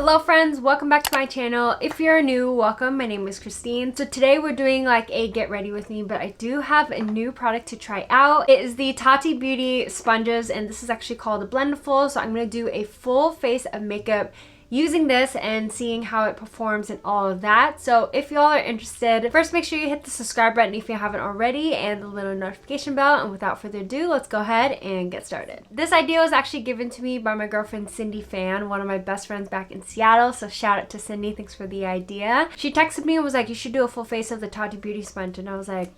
Hello friends, welcome back to my channel. If you're new, welcome. My name is Christine. So today we're doing like a get ready with me, but I do have a new product to try out. It is the Tati Beauty sponges, and this is actually called the Blendiful. So I'm going to do a full face of makeup using this and seeing how it performs and all of that. So if y'all are interested, first make sure you hit the subscribe button if you haven't already and the little notification bell. And without further ado, let's go ahead and get started. This idea was actually given to me by my girlfriend Cindy Fan, one of my best friends back in Seattle. So shout out to Cindy, thanks for the idea. She texted me and was like, you should do a full face of the Tati Beauty sponge, and I was like,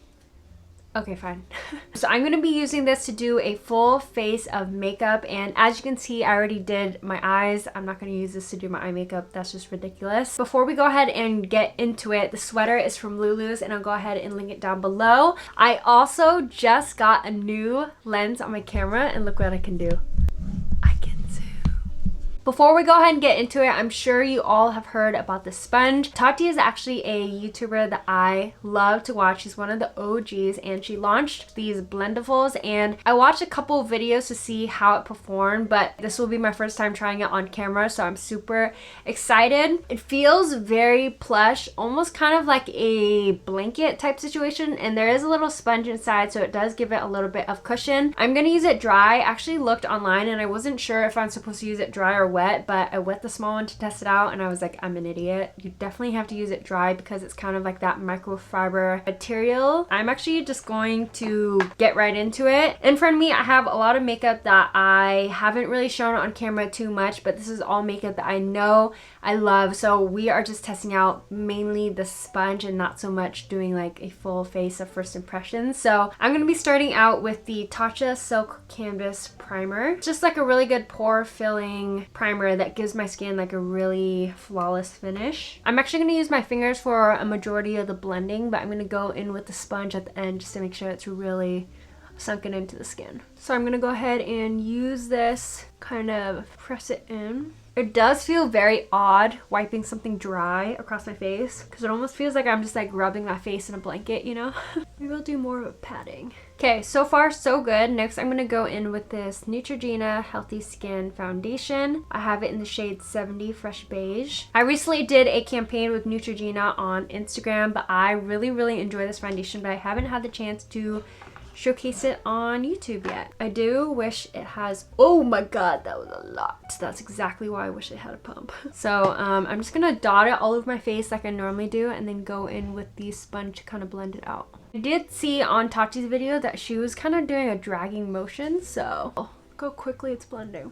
okay, fine. So I'm going to be using this to do a full face of makeup, and as you can see, I already did my eyes. I'm not going to use this to do my eye makeup. That's just ridiculous. Before we go ahead and get into it, the sweater is from Lulu's, and I'll go ahead and link it down below. I also just got a new lens on my camera, and look what I can do. Before we go ahead and get into it, I'm sure you all have heard about this sponge. Tati is actually a YouTuber that I love to watch. She's one of the OGs, and she launched these Blendifuls, and I watched a couple of videos to see how it performed, but this will be my first time trying it on camera, so I'm super excited. It feels very plush, almost kind of like a blanket type situation, and there is a little sponge inside, so it does give it a little bit of cushion. I'm gonna use it dry. I actually looked online and I wasn't sure if I'm supposed to use it dry or wet, but I wet the small one to test it out, and I was like, I'm an idiot. You definitely have to use it dry because it's kind of like that microfiber material. I'm actually just going to get right into it. In front of me, I have a lot of makeup that I haven't really shown on camera too much, but this is all makeup that I know I love. So we are just testing out mainly the sponge and not so much doing like a full face of first impressions. So I'm going to be starting out with the Tatcha Silk Canvas Primer. It's just like a really good pore filling primer that gives my skin like a really flawless finish. I'm actually going to use my fingers for a majority of the blending, but I'm going to go in with the sponge at the end just to make sure it's really sunken into the skin. So I'm going to go ahead and use this, kind of press it in. It does feel very odd wiping something dry across my face because it almost feels like I'm just like rubbing my face in a blanket, you know? Maybe I'll do more of a patting. Okay, so far so good. Next I'm going to go in with this Neutrogena Healthy Skin Foundation. I have it in the shade 70 Fresh Beige. I recently did a campaign with Neutrogena on Instagram, but I really enjoy this foundation, but I haven't had the chance to showcase it on YouTube yet. I do wish it has, oh my god, that was a lot. That's exactly why I wish it had a pump. So I'm just gonna dot it all over my face like I normally do, and then go in with the sponge to kind of blend it out. I did see on Tati's video that she was kind of doing a dragging motion, so look how quickly it's blending.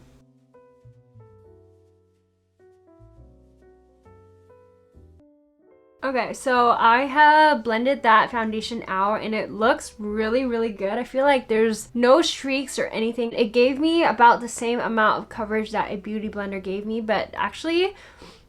Okay, so I have blended that foundation out and it looks really good. I feel like there's no streaks or anything. It gave me about the same amount of coverage that a beauty blender gave me, but actually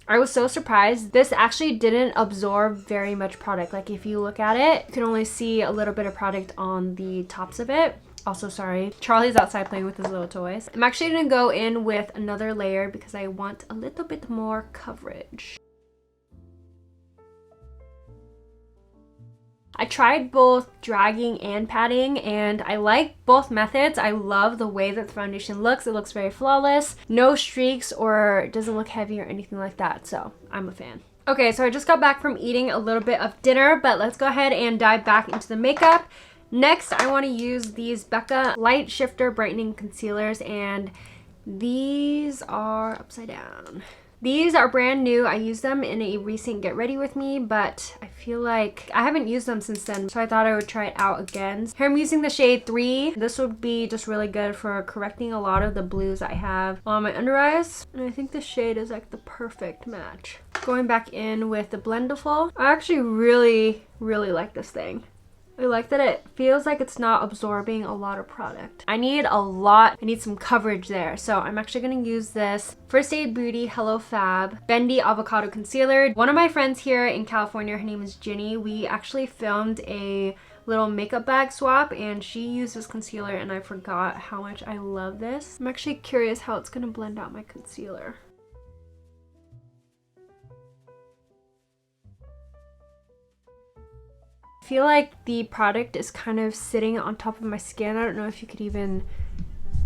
I was so surprised. This actually didn't absorb very much product. Like if you look at it, you can only see a little bit of product on the tops of it. Also, sorry, Charlie's outside playing with his little toys. I'm actually gonna go in with another layer because I want a little bit more coverage. I tried both dragging and patting, and I like both methods. I love the way that the foundation looks. It looks very flawless, no streaks, or it doesn't look heavy or anything like that, so I'm a fan. Okay, so I just got back from eating a little bit of dinner, but let's go ahead and dive back into the makeup. Next, I want to use these Becca Light Shifter Brightening Concealers, and these are upside down. These are brand new. I used them in a recent Get Ready With Me, but I feel like I haven't used them since then, so I thought I would try it out again. Here I'm using the shade 3. This would be just really good for correcting a lot of the blues I have on my under eyes, and I think the shade is like the perfect match. Going back in with the Blendiful. I actually really like this thing. I like that it feels like it's not absorbing a lot of product. I need some coverage there. So I'm actually gonna use this First Aid Beauty Hello Fab Bendy Avocado Concealer. One of my friends here in California, her name is Ginny, we actually filmed a little makeup bag swap and she used this concealer and I forgot how much I love this. I'm actually curious how it's gonna blend out my concealer. feel like the product is kind of sitting on top of my skin. I don't know if you could even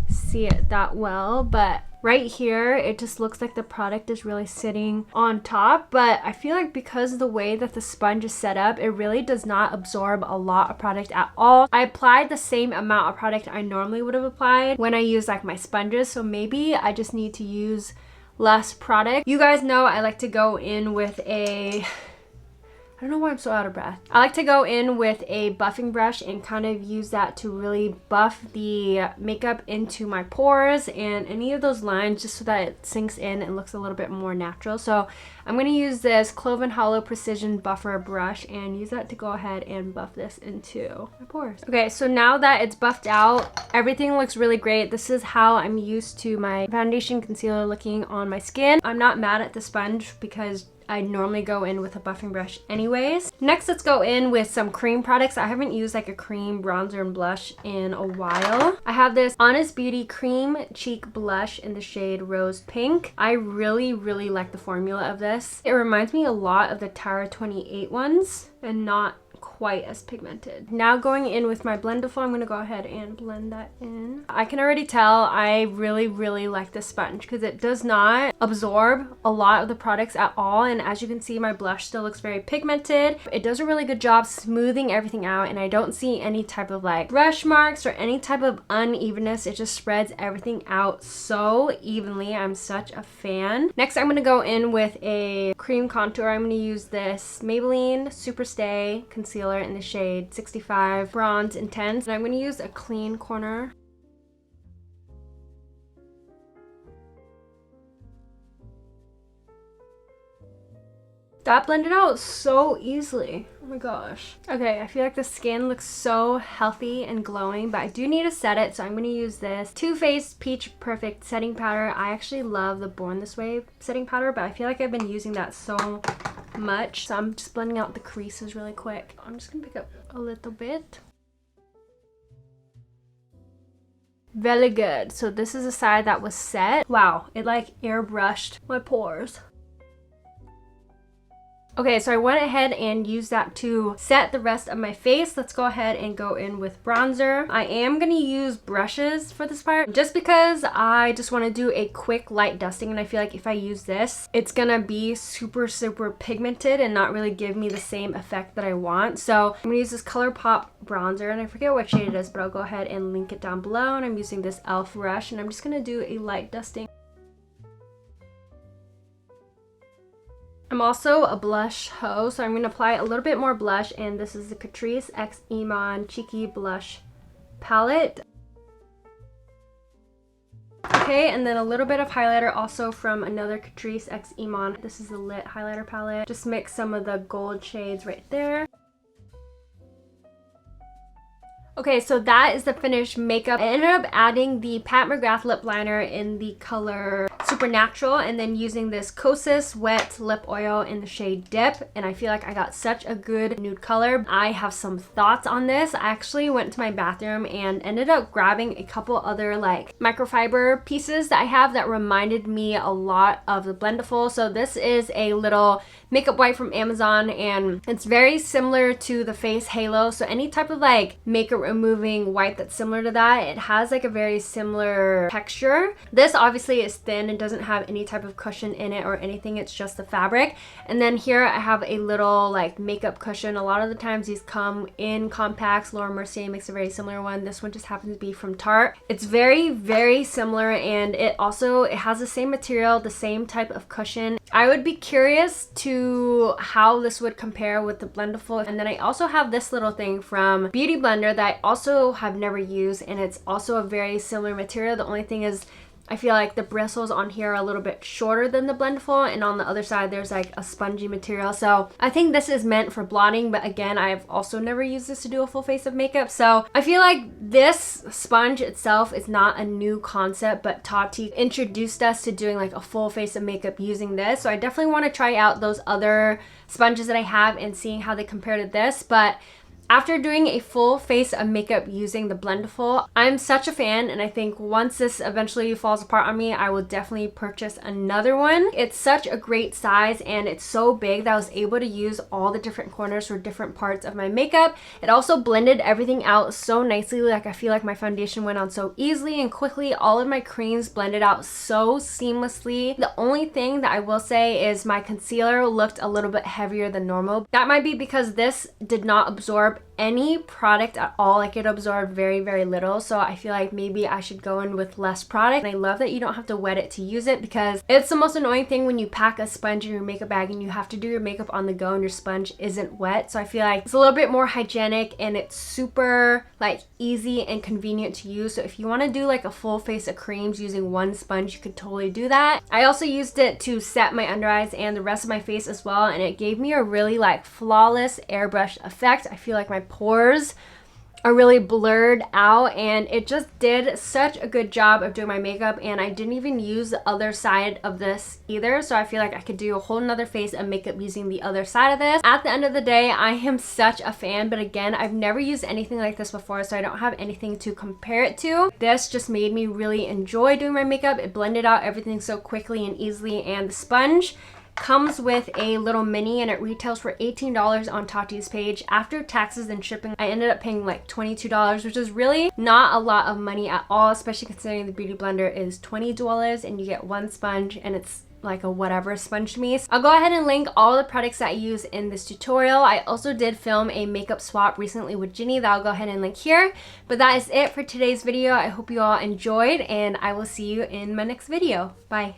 see it that well, but right here, it just looks like the product is really sitting on top, but I feel like because of the way that the sponge is set up, it really does not absorb a lot of product at all. I applied the same amount of product I normally would have applied when I use like my sponges, so maybe I just need to use less product. You guys know I like to go in with a, I don't know why I'm so out of breath. I like to go in with a buffing brush and kind of use that to really buff the makeup into my pores and any of those lines, just so that it sinks in and looks a little bit more natural. So I'm going to use this Cloven Hollow Precision Buffer brush and use that to go ahead and buff this into my pores. Okay, so now that it's buffed out, everything looks really great. This is how I'm used to my foundation concealer looking on my skin. I'm not mad at the sponge because I normally go in with a buffing brush anyways. Next, let's go in with some cream products. I haven't used like a cream bronzer and blush in a while. I have this Honest Beauty Cream Cheek Blush in the shade Rose Pink. I really like the formula of this. It reminds me a lot of the Tara 28 ones and not quite as pigmented. Now going in with my Blendiful, I'm going to go ahead and blend that in. I can already tell I really like this sponge because it does not absorb a lot of the products at all, and as you can see, my blush still looks very pigmented. It does a really good job smoothing everything out, and I don't see any type of like brush marks or any type of unevenness. It just spreads everything out so evenly. I'm such a fan. Next, I'm going to go in with a cream contour. I'm going to use this Maybelline Superstay Concealer in the shade 65 Bronze Intense, and I'm going to use a clean corner. That blended out so easily. Oh my gosh. Okay, I feel like the skin looks so healthy and glowing, but I do need to set it, so I'm going to use this Too Faced Peach Perfect setting powder. I actually love the Born This Way setting powder, but I feel like I've been using that so much, so I'm just blending out the creases really quick. I'm just going to pick up a little bit. Very good. So this is a side that was set. Wow, it like airbrushed my pores. Okay, so I went ahead and used that to set the rest of my face. Let's go ahead and go in with bronzer. I am going to use brushes for this part just because I just want to do a quick light dusting, and I feel like if I use this, it's going to be super pigmented and not really give me the same effect that I want. So I'm going to use this ColourPop bronzer, and I forget what shade it is, but I'll go ahead and link it down below, and I'm using this e.l.f. brush, and I'm just going to do a light dusting. I'm also a blush hoe, so I'm going to apply a little bit more blush, and this is the Catrice X Iman Cheeky Blush Palette. Okay, and then a little bit of highlighter also from another Catrice X Iman. This is the Lit Highlighter Palette. Just mix some of the gold shades right there. Okay, so that is the finished makeup. I ended up adding the Pat McGrath lip liner in the color Supernatural, and then using this Kosas Wet Lip Oil in the shade Dip, and I feel like I got such a good nude color. I have some thoughts on this. I actually went to my bathroom and ended up grabbing a couple other like microfiber pieces that I have that reminded me a lot of the Blendiful. So this is a little makeup wipe from Amazon, and it's very similar to the Face Halo. So any type of like makeup removing wipe that's similar to that, it has like a very similar texture. This obviously is thin and doesn't have any type of cushion in it or anything. It's just the fabric. And then here I have a little like makeup cushion. A lot of the times these come in compacts. Laura Mercier makes a very similar one. This one just happens to be from Tarte. It's very similar, and it has the same material, the same type of cushion. I would be curious to how this would compare with the Blendiful. And then I also have this little thing from Beauty Blender that I also have never used, and it's also a very similar material. The only thing is I feel like the bristles on here are a little bit shorter than the Blendiful, and on the other side there's like a spongy material. So I think this is meant for blotting, but again, I've also never used this to do a full face of makeup. So I feel like this sponge itself is not a new concept, but Tati introduced us to doing like a full face of makeup using this. So I definitely want to try out those other sponges that I have and seeing how they compare to this. But After doing a full face of makeup using the Blendiful, I'm such a fan, and I think once this eventually falls apart on me, I will definitely purchase another one. It's such a great size and it's so big that I was able to use all the different corners for different parts of my makeup. It also blended everything out so nicely. Like, I feel like my foundation went on so easily and quickly. All of my creams blended out so seamlessly. The only thing that I will say is my concealer looked a little bit heavier than normal. That might be because this did not absorb any product at all. Like, it absorbed very, very little. So I feel like maybe I should go in with less product. And I love that you don't have to wet it to use it, because it's the most annoying thing when you pack a sponge in your makeup bag and you have to do your makeup on the go and your sponge isn't wet. So I feel like it's a little bit more hygienic and it's super like easy and convenient to use. So if you want to do like a full face of creams using one sponge, you could totally do that. I also used it to set my under eyes and the rest of my face as well, and it gave me a really like flawless airbrush effect. I feel like my pores are really blurred out, and it just did such a good job of doing my makeup. And I didn't even use the other side of this either, so I feel like I could do a whole nother face of makeup using the other side of this. At the end of the day, I am such a fan, but again, I've never used anything like this before, so I don't have anything to compare it to. This just made me really enjoy doing my makeup. It blended out everything so quickly and easily, and the sponge comes with a little mini and it retails for $18 on Tati's page. After taxes and shipping, I ended up paying like $22, which is really not a lot of money at all, especially considering the Beauty Blender is $20 and you get one sponge and it's like a whatever sponge to me. So I'll go ahead and link all the products that I use in this tutorial. I also did film a makeup swap recently with Ginny that I'll go ahead and link here. But that is it for today's video. I hope you all enjoyed, and I will see you in my next video. Bye.